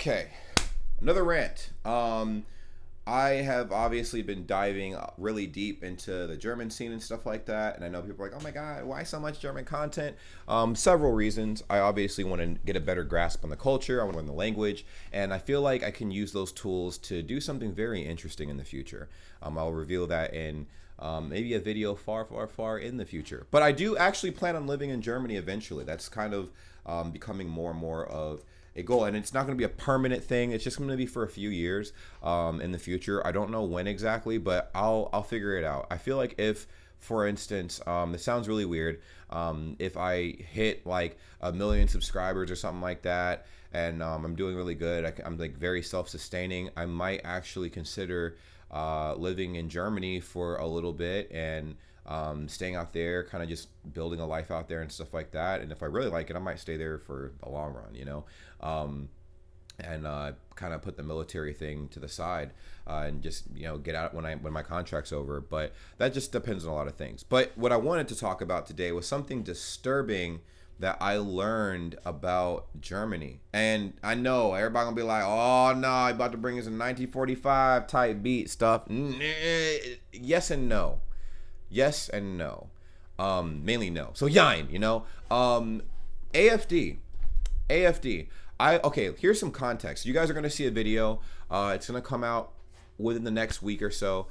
Okay, another rant. I have obviously been diving really deep into the German scene and stuff like that, and I know people are like, "Oh my God, why so much German content?" Several reasons. I obviously want to get a better grasp on the culture. I want to learn the language, and I feel like I can use those tools to do something very interesting in the future. I'll reveal that in maybe a video far, far, far in the future. But I do actually plan on living in Germany eventually. That's kind of becoming more and more of a goal, and it's not going to be a permanent thing. It's just going to be for a few years in the future. I don't know when exactly, but I'll figure it out. I feel like if, for instance, this sounds really weird, if I hit like 1 million subscribers or something like that, and I'm doing really good, I'm like very self-sustaining, I might actually consider living in Germany for a little bit and staying out there, kind of just building a life out there and stuff like that. And if I really like it, I might stay there for the long run, um, and kind of put the military thing to the side and just get out when my contract's over. But that just depends on a lot of things. But what I wanted to talk about today was something disturbing that I learned about Germany. And I know everybody gonna be like, "Oh no, I about to bring us a 1945 type beat stuff." Yes and no. Yes and no. Mainly no. So yine, AFD. AFD. Okay, here's some context. You guys are gonna see a video. It's gonna come out within the next week or so,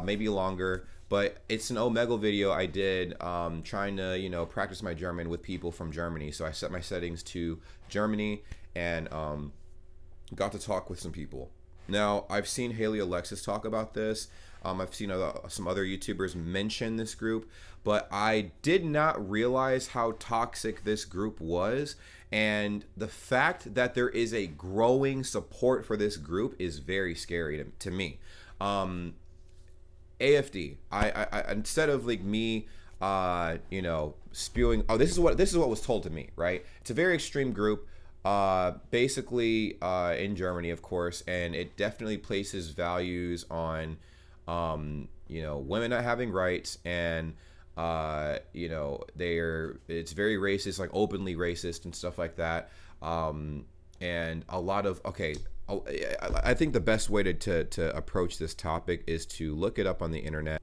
maybe longer. But it's an Omegle video I did trying to, practice my German with people from Germany. So I set my settings to Germany and got to talk with some people. Now, I've seen Haley Alexis talk about this. I've seen some other YouTubers mention this group, but I did not realize how toxic this group was. And the fact that there is a growing support for this group is very scary to me. AFD. I instead of like me, spewing. Oh, this is what was told to me. Right. It's a very extreme group. Basically, in Germany, of course, and it definitely places values on, women not having rights, and it's very racist, like openly racist and stuff like that. And a lot of I think the best way to approach this topic is to look it up on the internet.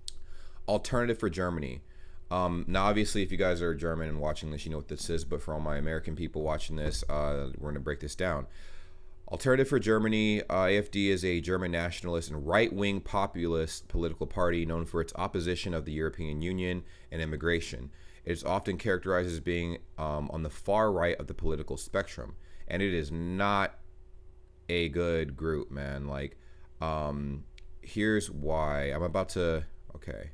Alternative for Germany. Now, obviously, if you guys are German and watching this, you know what this is. But for all my American people watching this, we're going to break this down. Alternative for Germany, AfD is a German nationalist and right-wing populist political party known for its opposition of the European Union and immigration. It is often characterized as being on the far right of the political spectrum. And it is not a good group, man. Like, here's why. Okay.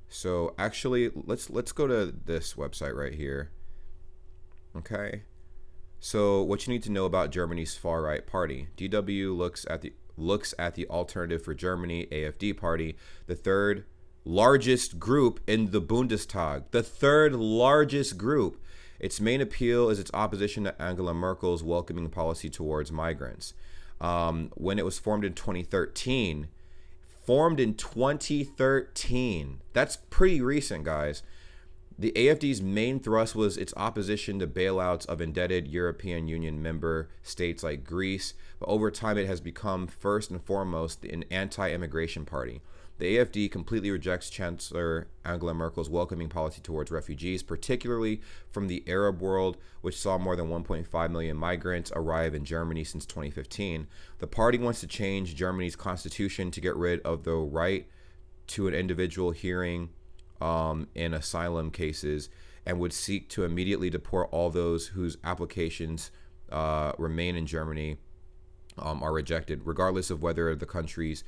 So actually, let's go to this website right here. Okay. So what you need to know about Germany's far right party. DW looks at the Alternative for Germany AfD party, the third largest group in the Bundestag. The third largest group. Its main appeal is its opposition to Angela Merkel's welcoming policy towards migrants. When it was formed in 2013. That's pretty recent, guys. The AfD's main thrust was its opposition to bailouts of indebted European Union member states like Greece, but over time it has become first and foremost an anti-immigration party. The AfD completely rejects Chancellor Angela Merkel's welcoming policy towards refugees, particularly from the Arab world, which saw more than 1.5 million migrants arrive in Germany since 2015. The party wants to change Germany's constitution to get rid of the right to an individual hearing in asylum cases, and would seek to immediately deport all those whose applications remain in Germany are rejected, regardless of whether the countries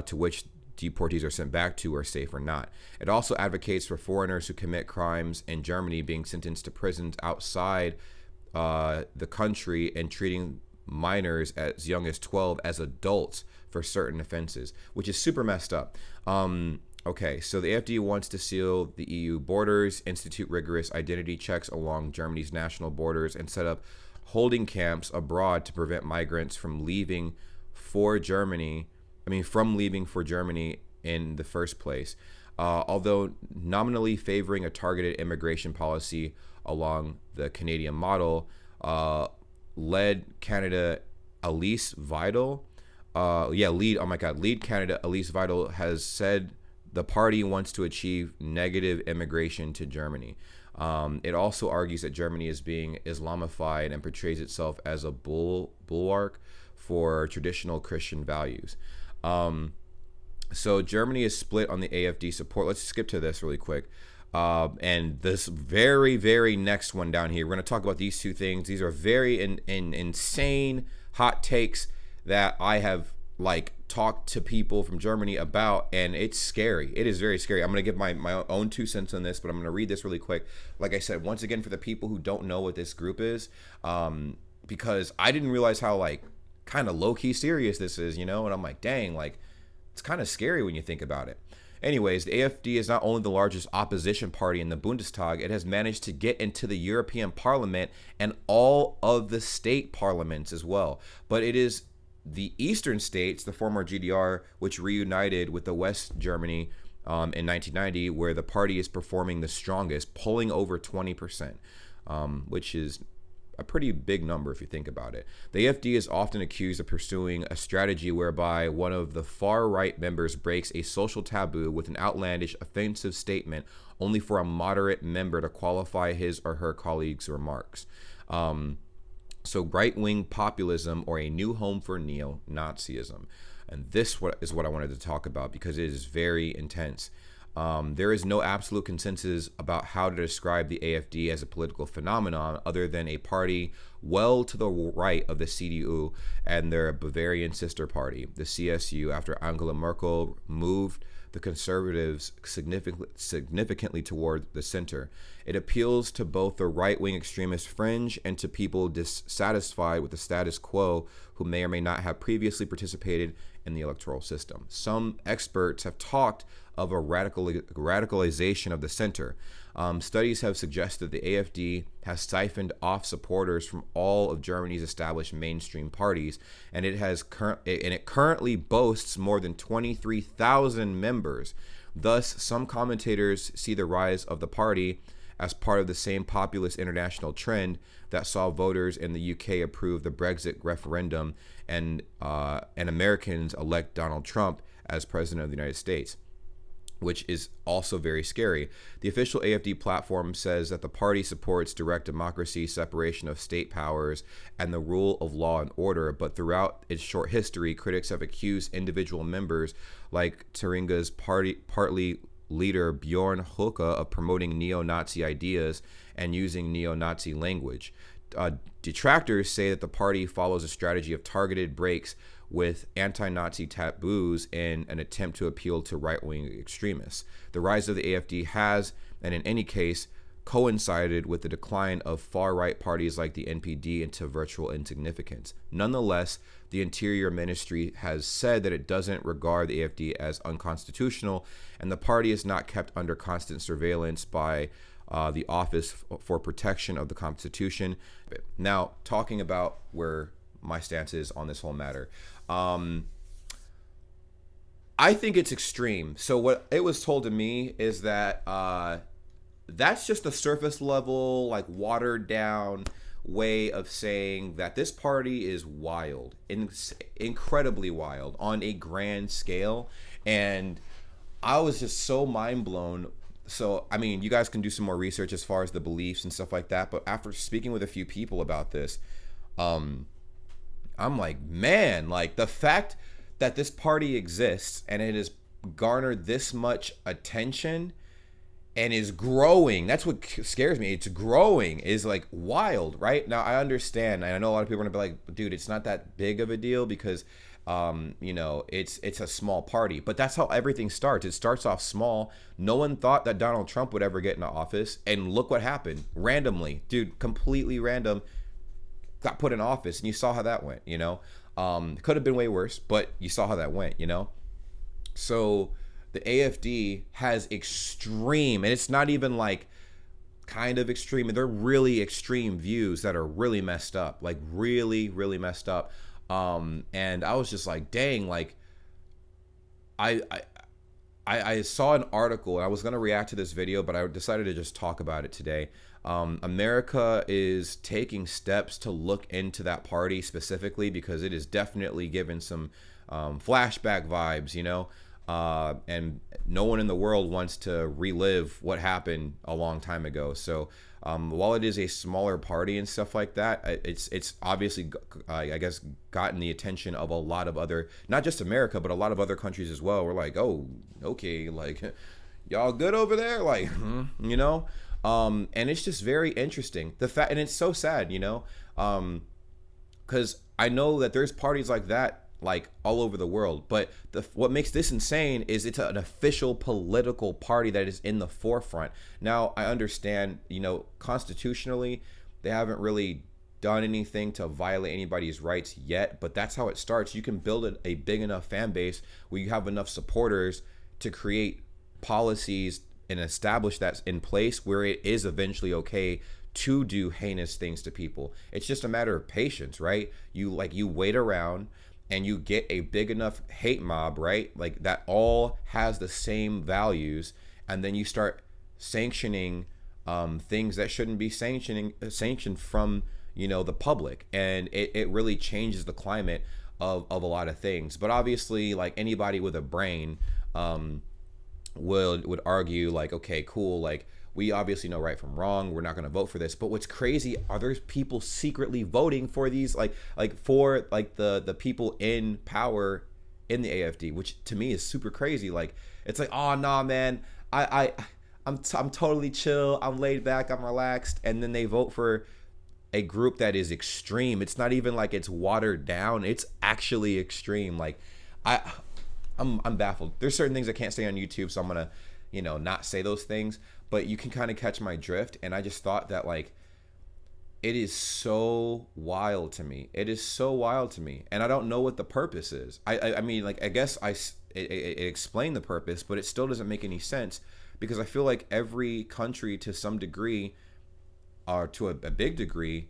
to which deportees are sent back to are safe or not. It also advocates for foreigners who commit crimes in Germany being sentenced to prisons outside the country and treating minors as young as 12 as adults for certain offenses, which is super messed up. Okay, so the AfD wants to seal the EU borders, institute rigorous identity checks along Germany's national borders, and set up holding camps abroad to prevent migrants from leaving for Germany in the first place. Although nominally favoring a targeted immigration policy along the Canadian model, led Canada Elise Vidal, lead candidate Elise Vidal has said the party wants to achieve negative immigration to Germany. It also argues that Germany is being Islamified and portrays itself as a bulwark for traditional Christian values. So Germany is split on the AFD support. Let's skip to this really quick. And this very, very next one down here, we're going to talk about these two things. These are very insane hot takes that I have like talked to people from Germany about, and it's scary. It is very scary. I'm going to give my own 2 cents on this, but I'm going to read this really quick. Like I said, once again, for the people who don't know what this group is, because I didn't realize how like kind of low-key serious this is, and I'm like, dang, like it's kind of scary when you think about it. Anyways, the AfD is not only the largest opposition party in the Bundestag, it has managed to get into the European Parliament and all of the state parliaments as well. But it is the eastern states, the former GDR, which reunited with the West Germany in 1990, where the party is performing the strongest, polling over 20%, which is a pretty big number if you think about it. The AfD is often accused of pursuing a strategy whereby one of the far-right members breaks a social taboo with an outlandish, offensive statement only for a moderate member to qualify his or her colleagues' remarks. So right-wing populism, or a new home for neo-Nazism. And this is what I wanted to talk about because it is very intense. There is no absolute consensus about how to describe the AfD as a political phenomenon other than a party well to the right of the CDU and their Bavarian sister party, the CSU, after Angela Merkel moved the conservatives significantly toward the center. It appeals to both the right-wing extremist fringe and to people dissatisfied with the status quo who may or may not have previously participated in the electoral system. Some experts have talked of a radicalization of the center. Studies have suggested the AfD has siphoned off supporters from all of Germany's established mainstream parties, and it currently boasts more than 23,000 members. Thus, some commentators see the rise of the party as part of the same populist international trend that saw voters in the UK approve the Brexit referendum and Americans elect Donald Trump as president of the United States, which is also very scary. The official AfD platform says that the party supports direct democracy, separation of state powers, and the rule of law and order, but throughout its short history, critics have accused individual members like Thuringer's partly leader Bjorn Höcke of promoting neo-Nazi ideas and using neo-Nazi language. Detractors say that the party follows a strategy of targeted breaks with anti-Nazi taboos in an attempt to appeal to right-wing extremists. The rise of the AfD has, and in any case, coincided with the decline of far-right parties like the NPD into virtual insignificance. Nonetheless, the Interior Ministry has said that it doesn't regard the AfD as unconstitutional, and the party is not kept under constant surveillance by the Office for Protection of the Constitution. Now, talking about where my stance is on this whole matter, I think it's extreme. So what it was told to me is that that's just a surface level, like watered down way of saying that this party is wild, incredibly wild on a grand scale. And I was just so mind blown. So, I mean, you guys can do some more research as far as the beliefs and stuff like that. But after speaking with a few people about this, I'm like, man, like the fact that this party exists and it has garnered this much attention and is growing, that's what scares me. It's growing, is like wild, right? Now, I understand, and I know a lot of people are gonna be like, dude, it's not that big of a deal because it's a small party, but that's how everything starts. It starts off small. No one thought that Donald Trump would ever get into office, and look what happened. Randomly, dude, completely random, got put in office, and you saw how that went. Could have been way worse, but you saw how that went. So the AfD has extreme, and it's not even like kind of extreme. They're really extreme views that are really messed up, like really, really messed up. And I was just like, dang, like I I saw an article and I was going to react to this video, but I decided to just talk about it today. America is taking steps to look into that party specifically because it is definitely given some flashback vibes, you know, and no one in the world wants to relive what happened a long time ago. So while it is a smaller party and stuff like that, it's obviously, I guess, gotten the attention of a lot of other, not just America, but a lot of other countries as well. We're like, oh, okay, like, y'all good over there, like, you know, and it's just very interesting. The fact, and it's so sad, you know, because I know that there's parties like that like all over the world, but what makes this insane is it's an official political party that is in the forefront. Now I understand, you know, constitutionally they haven't really done anything to violate anybody's rights yet, but that's how it starts. You can build a big enough fan base where you have enough supporters to create policies and establish that in place where it is eventually okay to do heinous things to people. It's just a matter of patience, right? You wait around and you get a big enough hate mob, right? Like that all has the same values, and then you start sanctioning things that shouldn't be sanctioned from, you know, the public, and it really changes the climate of a lot of things. But obviously, like anybody with a brain would argue like, okay, cool, like we obviously know right from wrong. We're not going to vote for this. But what's crazy are there's people secretly voting for these, for the people in power in the AFD, which to me is super crazy. Like it's like, oh nah, man, I'm totally chill. I'm laid back. I'm relaxed, and then they vote for a group that is extreme. It's not even like it's watered down. It's actually extreme. Like I'm baffled. There's certain things I can't say on YouTube, so I'm gonna, you know, not say those things. But you can kind of catch my drift, and I just thought that like it is so wild to me. It is so wild to me, and I don't know what the purpose is. I mean, like I guess it explained the purpose, but it still doesn't make any sense because I feel like every country to some degree, or to a big degree,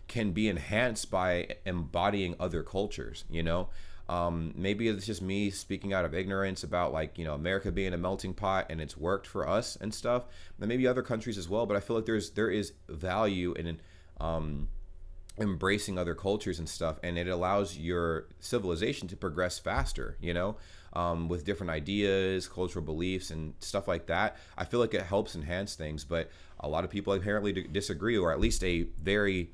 can be enhanced by embodying other cultures. You know. Maybe it's just me speaking out of ignorance about like, you know, America being a melting pot and it's worked for us and stuff, and maybe other countries as well. But I feel like there is value in embracing other cultures and stuff, and it allows your civilization to progress faster, you know, with different ideas, cultural beliefs and stuff like that. I feel like it helps enhance things, but a lot of people apparently disagree, or at least a very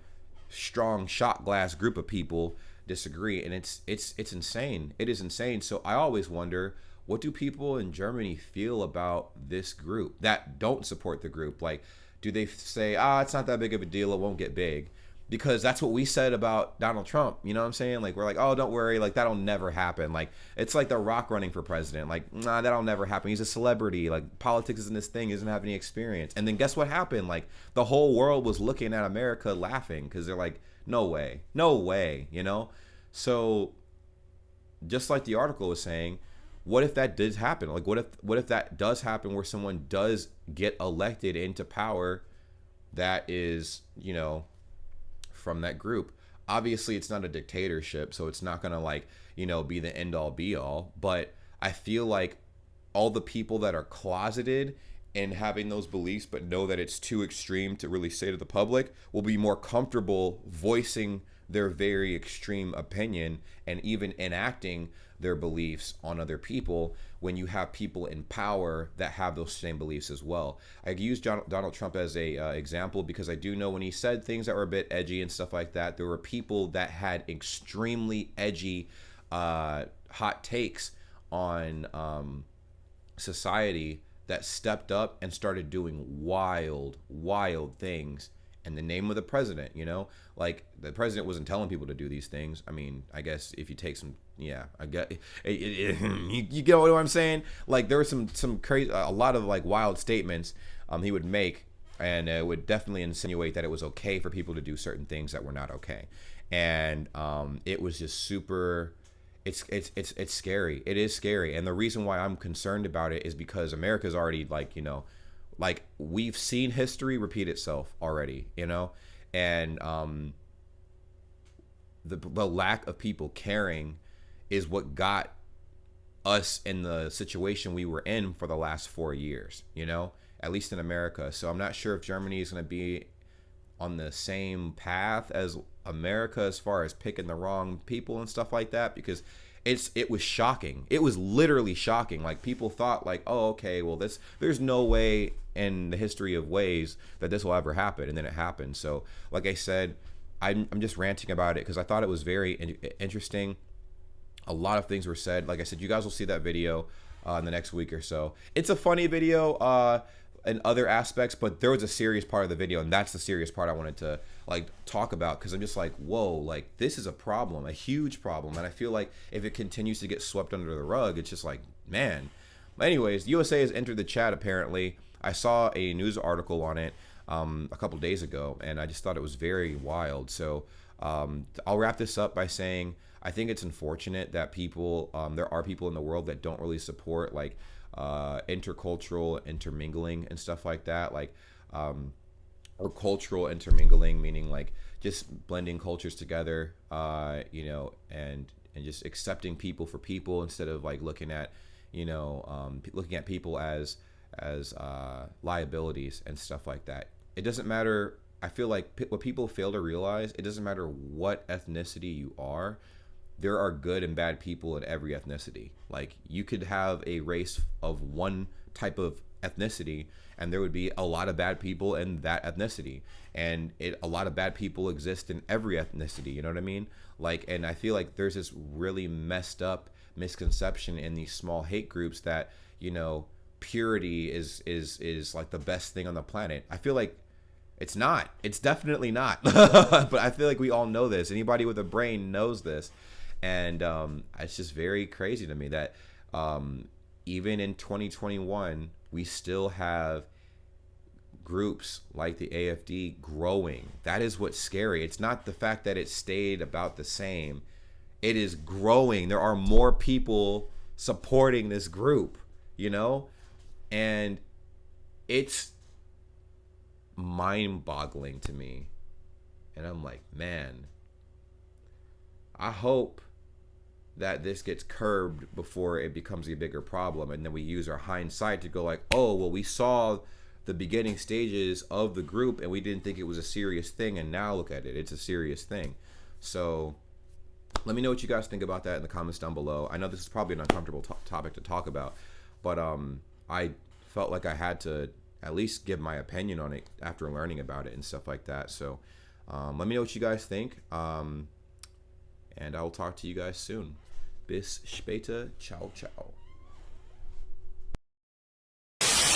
strong shot glass group of people disagree, and it's insane. It is insane. So I always wonder, what do people in Germany feel about this group that don't support the group? Like, do they say, it's not that big of a deal, it won't get big? Because that's what we said about Donald Trump, you know what I'm saying? Like, we're like, oh, don't worry, like that'll never happen. Like, it's like The Rock running for president. Like, nah, that'll never happen. He's a celebrity. Like, politics isn't his thing. He doesn't have any experience. And then guess what happened? Like, the whole world was looking at America laughing because they're like, no way, you know? So just like the article was saying, what if that did happen? Like, what if that does happen where someone does get elected into power that is, you know, from that group? Obviously it's not a dictatorship, so it's not gonna, like, you know, be the end all be all, but I feel like all the people that are closeted and having those beliefs but know that it's too extreme to really say to the public will be more comfortable voicing their very extreme opinion and even enacting their beliefs on other people when you have people in power that have those same beliefs as well. I use Donald Trump as a example because I do know when he said things that were a bit edgy and stuff like that, there were people that had extremely edgy hot takes on society that stepped up and started doing wild things in the name of the president, you know? Like, the president wasn't telling people to do these things. I mean, I guess if you take some, yeah, I get you get what I'm saying? Like, there were some crazy, a lot of like wild statements he would make, and it would definitely insinuate that it was okay for people to do certain things that were not okay. And it was just super, it's scary. It is scary. And the reason why I'm concerned about it is because America's already, like, you know, like, we've seen history repeat itself already, you know, and the lack of people caring is what got us in the situation we were in for the last 4 years, you know, at least in America. So I'm not sure if Germany is going to be on the same path as America as far as picking the wrong people and stuff like that, because it was shocking. It was literally shocking. Like, people thought like, oh, okay, well, there's no way in the history of ways that this will ever happen, and then it happened. So like I said, I'm just ranting about it because I thought it was very interesting. A lot of things were said. Like I said, you guys will see that video in the next week or so. It's a funny video in other aspects, but there was a serious part of the video, and that's the serious part I wanted to like talk about, because I'm just like, whoa, like this is a problem, a huge problem, and I feel like if it continues to get swept under the rug, it's just like, man. Anyways, USA has entered the chat apparently. I saw a news article on it a couple days ago, and I just thought it was very wild. So I'll wrap this up by saying I think it's unfortunate that people, there are people in the world that don't really support like intercultural intermingling and stuff like that, like or cultural intermingling, meaning like just blending cultures together, you know, and just accepting people for people instead of like looking at, you know, looking at people as liabilities and stuff like that. It doesn't matter. I feel like what people fail to realize, it doesn't matter what ethnicity you are. There are good and bad people in every ethnicity. Like, you could have a race of one type of ethnicity and there would be a lot of bad people in that ethnicity, and a lot of bad people exist in every ethnicity, you know what I mean? Like, and I feel like there's this really messed up misconception in these small hate groups that, you know, purity is like the best thing on the planet. I feel like it's not. It's definitely not. But I feel like we all know this. Anybody with a brain knows this. And it's just very crazy to me that even in 2021, we still have groups like the AFD growing. That is what's scary. It's not the fact that it stayed about the same. It is growing. There are more people supporting this group, you know? And it's mind-boggling to me. And I'm like, man, I hope that this gets curbed before it becomes a bigger problem, and then we use our hindsight to go like, oh, well, we saw the beginning stages of the group and we didn't think it was a serious thing, and now look at it, it's a serious thing. So let me know what you guys think about that in the comments down below. I know this is probably an uncomfortable topic to talk about, but I felt like I had to at least give my opinion on it after learning about it and stuff like that. So let me know what you guys think, and I will talk to you guys soon. Bis später. Ciao, ciao.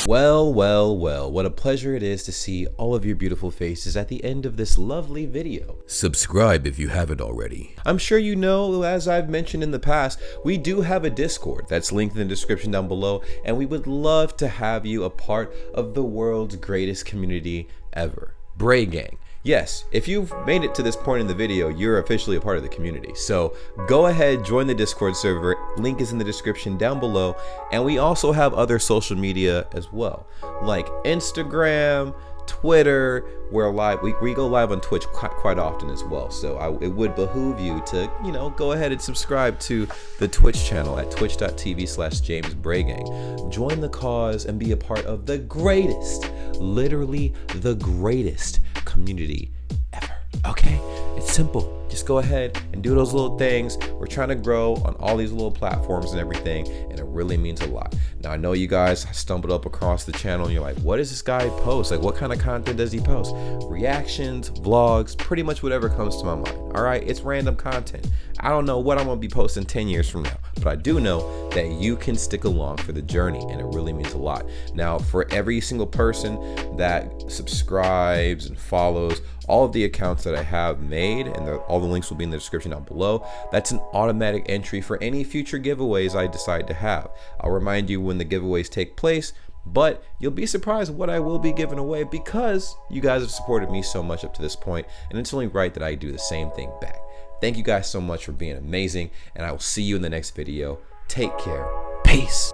Well, well, well, what a pleasure it is to see all of your beautiful faces at the end of this lovely video. Subscribe if you haven't already. I'm sure you know, as I've mentioned in the past, we do have a Discord that's linked in the description down below, and we would love to have you a part of the world's greatest community ever, Bray Gang. Yes, if you've made it to this point in the video, you're officially a part of the community. So go ahead, join the Discord server. Link is in the description down below. And we also have other social media as well, like Instagram, Twitter. We're live. We go live on Twitch quite often as well. So it would behoove you to, you know, go ahead and subscribe to the Twitch channel at twitch.tv/JamesBrayGang. Join the cause and be a part of the greatest, literally the greatest community ever. Okay, it's simple. Just go ahead and do those little things. We're trying to grow on all these little platforms and everything, and it really means a lot. Now, I know you guys stumbled up across the channel and you're like, what does this guy post? Like, what kind of content does he post? Reactions, vlogs, pretty much whatever comes to my mind. All right, it's random content. I don't know what I'm gonna be posting 10 years from now, but I do know that you can stick along for the journey, and it really means a lot. Now, for every single person that subscribes and follows all of the accounts that I have made, and all the links will be in the description down below, that's an automatic entry for any future giveaways I decide to have. I'll remind you when the giveaways take place, but you'll be surprised what I will be giving away because you guys have supported me so much up to this point, and it's only right that I do the same thing back. Thank you guys so much for being amazing, and I will see you in the next video. Take care. Peace.